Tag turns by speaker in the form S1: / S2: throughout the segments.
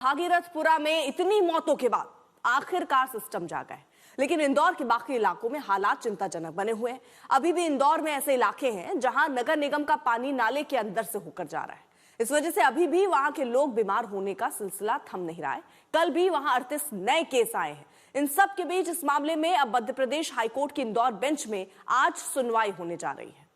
S1: भागीरथपुरा में इतनी मौतों के बाद आखिरकार सिस्टम जागा है, लेकिन इंदौर के बाकी इलाकों में हालात चिंताजनक बने हुए हैं। अभी भी इंदौर में ऐसे इलाके हैं जहां नगर निगम का पानी नाले के अंदर से होकर जा रहा है। इस वजह से अभी भी वहां के लोग बीमार होने का सिलसिला थम नहीं रहा है। कल भी वहां 38 नए केस आए हैं। इन सब के बीच इस मामले में अब मध्य प्रदेश हाईकोर्ट की इंदौर बेंच में आज सुनवाई होने जा रही है।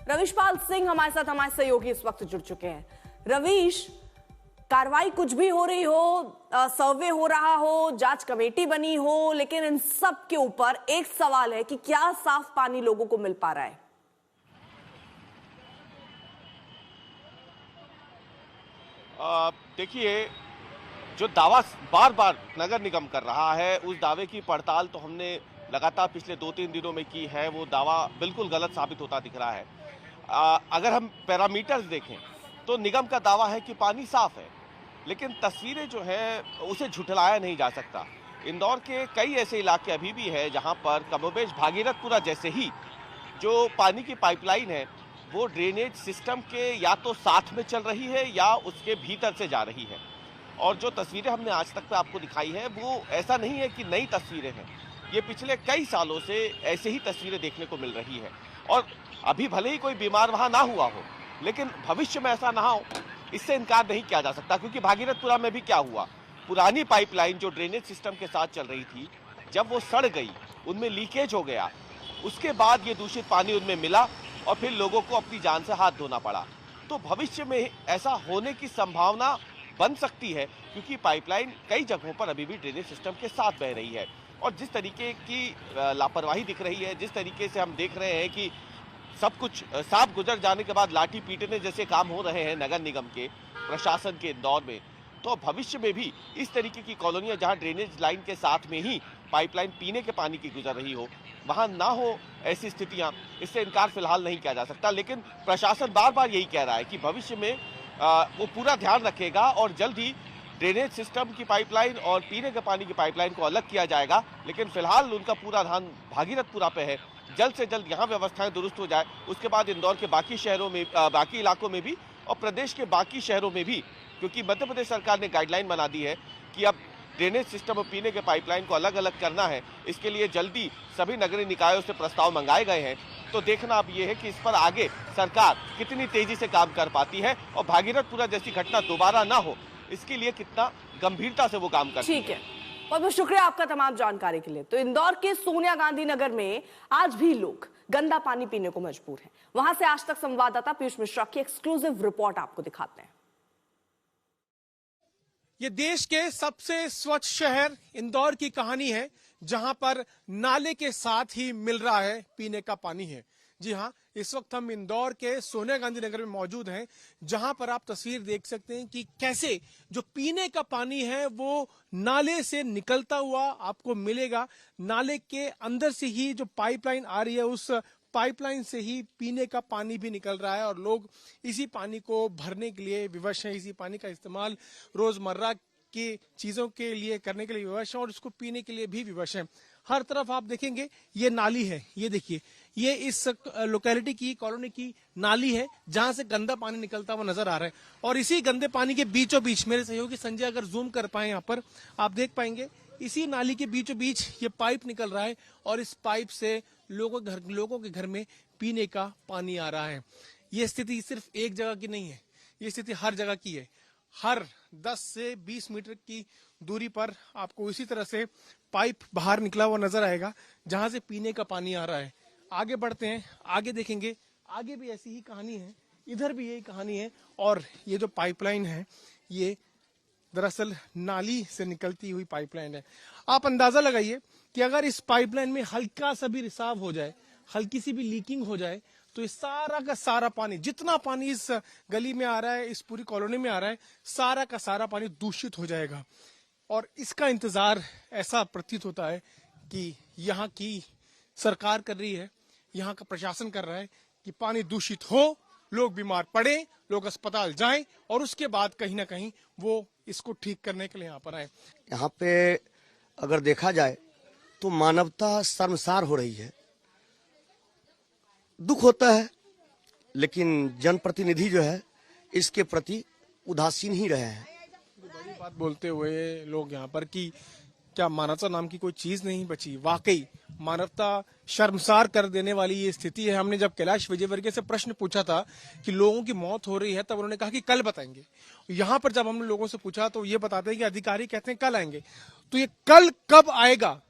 S1: रविशपाल सिंह हमारे साथ हमारे सहयोगी इस वक्त जुड़ चुके हैं। रविश, कार्रवाई कुछ भी हो रही हो, सर्वे हो रहा हो, जांच कमेटी बनी हो, लेकिन इन सब के ऊपर एक सवाल है कि क्या साफ पानी लोगों को मिल पा रहा है?
S2: देखिए, जो दावा बार बार नगर निगम कर रहा है, उस दावे की पड़ताल तो हमने लगातार पिछले 2-3 दिनों में की है। वो दावा बिल्कुल गलत साबित होता दिख रहा है। अगर हम पैरामीटर्स देखें तो निगम का दावा है कि पानी साफ है, लेकिन तस्वीरें जो है उसे झुठलाया नहीं जा सकता। इंदौर के कई ऐसे इलाके अभी भी है जहां पर कमोबेश भागीरथपुरा जैसे ही जो पानी की पाइपलाइन है वो ड्रेनेज सिस्टम के या तो साथ में चल रही है या उसके भीतर से जा रही है। और जो तस्वीरें हमने आज तक पे आपको दिखाई है वो ऐसा नहीं है कि नई तस्वीरें हैं, ये पिछले कई सालों से ऐसे ही तस्वीरें देखने को मिल रही है। और अभी भले ही कोई बीमार वहां ना हुआ हो, लेकिन भविष्य में ऐसा ना हो इससे इनकार नहीं किया जा सकता। क्योंकि भागीरथपुरा में भी क्या हुआ, पुरानी पाइपलाइन जो ड्रेनेज सिस्टम के साथ चल रही थी, जब वो सड़ गई, उनमें लीकेज हो गया, उसके बाद ये दूषित पानी उनमें मिला और फिर लोगों को अपनी जान से हाथ धोना पड़ा। तो भविष्य में ऐसा होने की संभावना बन सकती है, क्योंकि पाइपलाइन कई जगहों पर अभी भी ड्रेनेज सिस्टम के साथ बह रही है। और जिस तरीके की लापरवाही दिख रही है, जिस तरीके से हम देख रहे हैं कि सब कुछ सांप गुजर जाने के बाद लाठी पीटने जैसे काम हो रहे हैं नगर निगम के प्रशासन के इंदौर में, तो भविष्य में भी इस तरीके की कॉलोनियां जहां ड्रेनेज लाइन के साथ में ही पाइपलाइन पीने के पानी की गुजर रही हो, वहां ना हो ऐसी स्थितियां, इससे इनकार फिलहाल नहीं किया जा सकता। लेकिन प्रशासन बार बार यही कह रहा है कि भविष्य में वो पूरा ध्यान रखेगा और जल्द ही ड्रेनेज सिस्टम की पाइपलाइन और पीने के पानी की पाइपलाइन को अलग किया जाएगा। लेकिन फिलहाल उनका पूरा ध्यान भागीरथपुरा पे है। जल्द से जल्द यहाँ व्यवस्थाएं दुरुस्त हो जाए, उसके बाद इंदौर के बाकी शहरों में, बाकी इलाकों में भी और प्रदेश के बाकी शहरों में भी, क्योंकि मध्य प्रदेश सरकार ने गाइडलाइन बना दी है कि अब ड्रेनेज सिस्टम और पीने के पाइपलाइन को अलग अलग करना है। इसके लिए जल्दी सभी नगरीय निकायों से प्रस्ताव मंगाए गए हैं। तो देखना अब ये है कि इस पर आगे सरकार कितनी तेजी से काम कर पाती है और भागीरथपुरा जैसी घटना दोबारा ना हो, इसके लिए कितना गंभीरता से वो काम करती है।
S1: ठीक है, बहुत बहुत शुक्रिया आपका तमाम जानकारी के लिए। तो इंदौर के सोनिया गांधी नगर में आज भी लोग गंदा पानी पीने को मजबूर हैं। वहां से आज तक संवाददाता पीयूष मिश्रा की एक्सक्लूसिव रिपोर्ट आपको दिखाते हैं।
S3: ये देश के सबसे स्वच्छ शहर इंदौर की कहानी है, जहां पर नाले के साथ ही मिल रहा है पीने का पानी है। जी हां, इस वक्त हम इंदौर के सोनिया गांधी नगर में मौजूद हैं, जहां पर आप तस्वीर देख सकते हैं कि कैसे जो पीने का पानी है वो नाले से निकलता हुआ आपको मिलेगा। नाले के अंदर से ही जो पाइपलाइन आ रही है, उस पाइपलाइन से ही पीने का पानी भी निकल रहा है और लोग इसी पानी को भरने के लिए विवश हैं। इसी पानी का इस्तेमाल रोजमर्रा की चीजों के लिए करने के लिए विवश है और इसको पीने के लिए भी विवश है। हर तरफ आप देखेंगे ये नाली है, ये देखिए, ये इस लोकेलिटी की, कॉलोनी की नाली है जहां से गंदा पानी निकलता हुआ नजर आ रहा है। और इसी गंदे पानी के बीचों बीच मेरे सहयोगी संजय अगर जूम कर पाए यहाँ पर आप देख पाएंगे, इसी नाली के बीचों बीच ये पाइप निकल रहा है और इस पाइप से लोगों के घर में पीने का पानी आ रहा है। ये स्थिति सिर्फ एक जगह की नहीं है, ये स्थिति हर जगह की है। हर 10 से 20 मीटर की दूरी पर आपको इसी तरह से पाइप बाहर निकला हुआ नजर आएगा जहां से पीने का पानी आ रहा है। आगे बढ़ते हैं, आगे देखेंगे, आगे भी ऐसी ही कहानी है, इधर भी यही कहानी है। और ये जो पाइपलाइन है ये दरअसल नाली से निकलती हुई पाइपलाइन है। आप अंदाजा लगाइए कि अगर इस पाइपलाइन में हल्का सा भी रिसाव हो जाए, हल्की सी भी लीकिंग हो जाए, तो ये सारा का सारा पानी, जितना पानी इस गली में आ रहा है, इस पूरी कॉलोनी में आ रहा है, सारा का सारा पानी दूषित हो जाएगा। और इसका इंतजार ऐसा प्रतीत होता है कि यहाँ की सरकार कर रही है, यहाँ का प्रशासन कर रहा है कि पानी दूषित हो, लोग बीमार पड़े, लोग अस्पताल जाएं और उसके बाद कहीं ना कहीं वो इसको ठीक करने के लिए यहाँ पर आए।
S4: यहाँ पे अगर देखा जाए तो मानवता शर्मसार हो रही है। दुख होता है लेकिन जनप्रतिनिधि जो है इसके प्रति उदासीन ही रहे हैं।
S3: बड़ी बात बोलते हुए लोग यहाँ पर कि क्या मानवता नाम की कोई चीज नहीं बची। वाकई मानवता शर्मसार कर देने वाली ये स्थिति है। हमने जब कैलाश विजयवर्गीय से प्रश्न पूछा था कि लोगों की मौत हो रही है, तब उन्होंने कहा कि कल बताएंगे। यहाँ पर जब हमने लोगों से पूछा तो ये बताते हैं कि अधिकारी कहते हैं कल आएंगे। तो ये कल कब आएगा